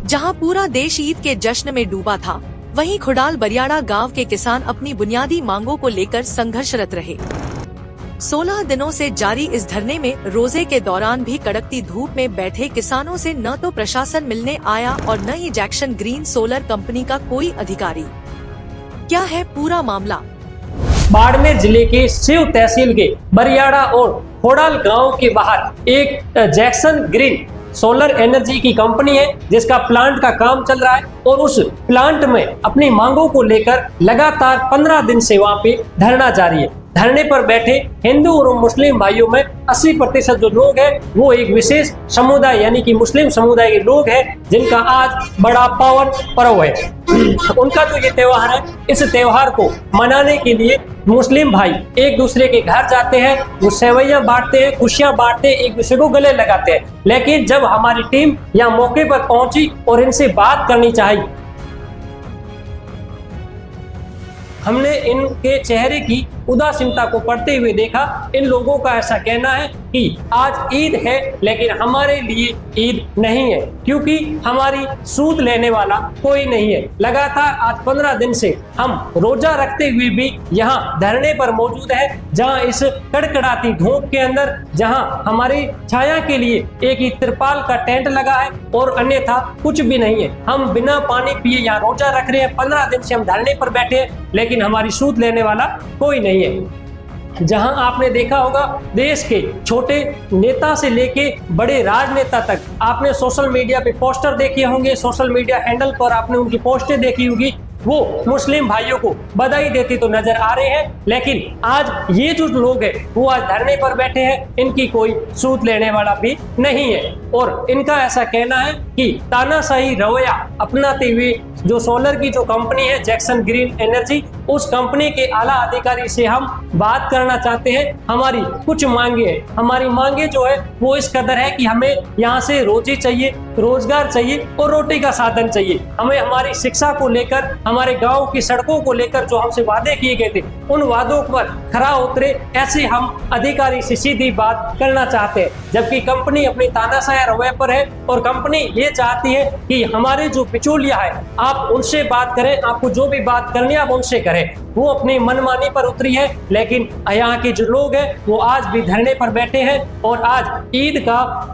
जहां पूरा देश ईद के जश्न में डूबा था, वहीं खुडाल बरियाड़ा गांव के किसान अपनी बुनियादी मांगों को लेकर संघर्षरत रहे। 16 दिनों से जारी इस धरने में रोजे के दौरान भी कड़कती धूप में बैठे किसानों से न तो प्रशासन मिलने आया और न ही जैक्सन ग्रीन सोलर कंपनी का कोई अधिकारी। क्या है पूरा मामला? बाड़मेर जिले के शिव तहसील के बरियाड़ा और खोडाल गांव के बाहर एक जैक्सन ग्रीन सोलर एनर्जी की कंपनी है, जिसका प्लांट का काम चल रहा है और उस प्लांट में अपनी मांगों को लेकर लगातार 15 दिन से वहां पे धरना जारी है। धरने पर बैठे हिंदू और मुस्लिम भाइयों में 80% जो लोग हैं वो एक विशेष समुदाय यानी कि मुस्लिम समुदाय के लोग हैं, जिनका आज बड़ा पावन पर्व है। उनका जो ये त्योहार है, इस त्योहार को मनाने के लिए मुस्लिम भाई एक दूसरे के घर जाते हैं, वो सेवैयां बांटते हैं, खुशियां बांटते हैं, एक दूसरे को गले लगाते हैं। लेकिन जब हमारी टीम यहाँ मौके पर पहुंची और इनसे बात करनी चाहिए, हमने इनके चेहरे की उदासीनता को पढ़ते हुए देखा। इन लोगों का ऐसा कहना है कि आज ईद है लेकिन हमारे लिए ईद नहीं है, क्योंकि हमारी सूद लेने वाला कोई नहीं है। लगातार आज 15 दिन से हम रोजा रखते हुए भी यहाँ धरने पर मौजूद है, जहाँ इस कड़कड़ाती धूप के अंदर, जहाँ हमारी छाया के लिए एक ही तिरपाल का टेंट लगा है और अन्यथा कुछ भी नहीं है। हम बिना पानी पिए यहाँ रोजा रख रहे हैं। 15 दिन से हम धरने पर बैठे हैं, लेकिन हमारी सूद लेने वाला कोई नहीं है। जहां आपने देखा होगा देश के छोटे नेता से लेके बड़े राजनेता तक, आपने सोशल मीडिया पे पोस्टर देखे होंगे, सोशल मीडिया हैंडल पर आपने उनकी पोस्टें देखी होगी, वो मुस्लिम भाइयों को बधाई देते तो नजर आ रहे हैं। लेकिन आज ये जो लोग हैं वो आज धरने पर बैठे हैं, इनकी कोई सूद लेने वाला भी नहीं है। और इनका ऐसा कहना है कि तानाशाही रवैया अपनाते हुए जो सोलर की जो कंपनी है जैक्सन ग्रीन एनर्जी, उस कंपनी के आला अधिकारी से हम बात करना चाहते हैं। हमारी कुछ मांगे हैं। हमारी मांगे जो है वो इस कदर है कि हमें यहाँ से रोजी चाहिए, रोजगार चाहिए और रोटी का साधन चाहिए। हमें हमारी शिक्षा को लेकर, हमारे गांव की सड़कों को लेकर जो हमसे वादे किए गए थे, उन वादों पर खरा उतरे, ऐसे हम अधिकारी से सीधी बात करना चाहते हैं। जबकि कंपनी अपनी तानाशाही रवैये पर है और कंपनी ये चाहती है कि हमारे जो बिचौलिया है आप उनसे बात करें, आपको जो भी बात करनी है आप उनसे करें। वो अपनी मनमानी पर उतरी है, लेकिन यहाँ के जो लोग हैं वो आज भी धरने पर बैठे हैं और आज ईद का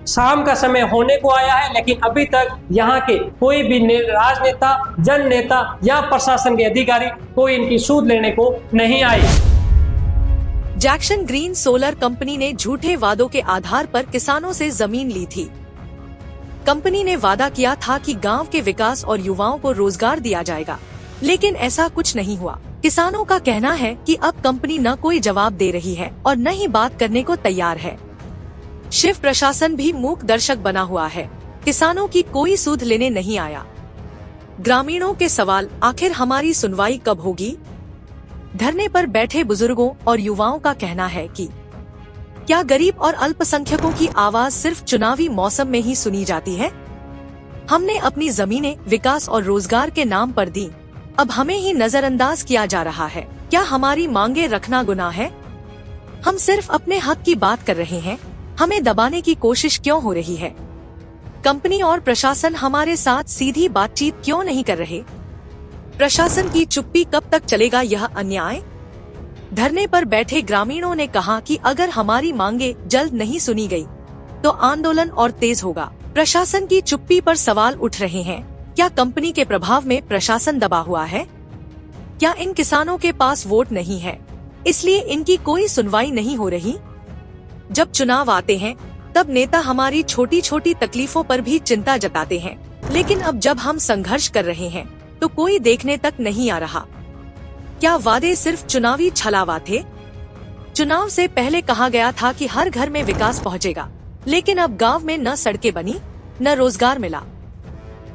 शाम का समय होने को आया है, लेकिन अभी तक यहाँ के कोई भी राजनेता, जन नेता या प्रशासन के अधिकारी कोई इनकी सूद लेने को नहीं आए। जैक्सन ग्रीन सोलर कंपनी ने झूठे वादों के आधार पर किसानों से जमीन ली थी। कंपनी ने वादा किया था कि गांव के विकास और युवाओं को रोजगार दिया जाएगा, लेकिन ऐसा कुछ नहीं हुआ। किसानों का कहना है कि अब कंपनी न कोई जवाब दे रही है और न ही बात करने को तैयार है। शिव प्रशासन भी मूक दर्शक बना हुआ है। किसानों की कोई सूद लेने नहीं आया। ग्रामीणों के सवाल, आखिर हमारी सुनवाई कब होगी? धरने पर बैठे बुजुर्गों और युवाओं का कहना है कि क्या गरीब और अल्पसंख्यकों की आवाज सिर्फ चुनावी मौसम में ही सुनी जाती है? हमने अपनी जमीनें विकास और रोजगार के नाम पर दी, अब हमें ही नजरअंदाज किया जा रहा है। क्या हमारी मांगे रखना गुनाह है? हम सिर्फ अपने हक की बात कर रहे हैं, हमें दबाने की कोशिश क्यों हो रही है? कंपनी और प्रशासन हमारे साथ सीधी बातचीत क्यों नहीं कर रहे? प्रशासन की चुप्पी कब तक चलेगा यह अन्याय? धरने पर बैठे ग्रामीणों ने कहा कि अगर हमारी मांगे जल्द नहीं सुनी गई तो आंदोलन और तेज होगा। प्रशासन की चुप्पी पर सवाल उठ रहे हैं। क्या कंपनी के प्रभाव में प्रशासन दबा हुआ है? क्या इन किसानों के पास वोट नहीं है, इसलिए इनकी कोई सुनवाई नहीं हो रही? जब चुनाव आते हैं तब नेता हमारी छोटी छोटी तकलीफों पर भी चिंता जताते हैं, लेकिन अब जब हम संघर्ष कर रहे हैं तो कोई देखने तक नहीं आ रहा। क्या वादे सिर्फ चुनावी छलावा थे? चुनाव से पहले कहा गया था कि हर घर में विकास पहुंचेगा, लेकिन अब गांव में न सड़कें बनी न रोजगार मिला।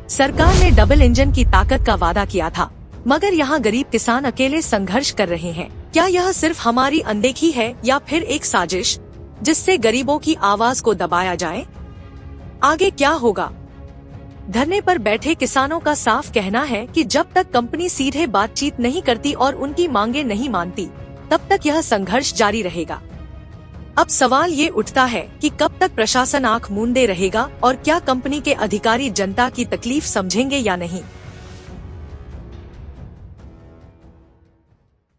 सरकार ने डबल इंजन की ताकत का वादा किया था, मगर यहाँ गरीब किसान अकेले संघर्ष कर रहे हैं। क्या यह सिर्फ हमारी अनदेखी है या फिर एक साजिश जिससे गरीबों की आवाज को दबाया जाए? आगे क्या होगा? धरने पर बैठे किसानों का साफ कहना है कि जब तक कंपनी सीधे बातचीत नहीं करती और उनकी मांगे नहीं मानती, तब तक यह संघर्ष जारी रहेगा। अब सवाल ये उठता है कि कब तक प्रशासन आंख मूंदे रहेगा और क्या कंपनी के अधिकारी जनता की तकलीफ समझेंगे या नहीं।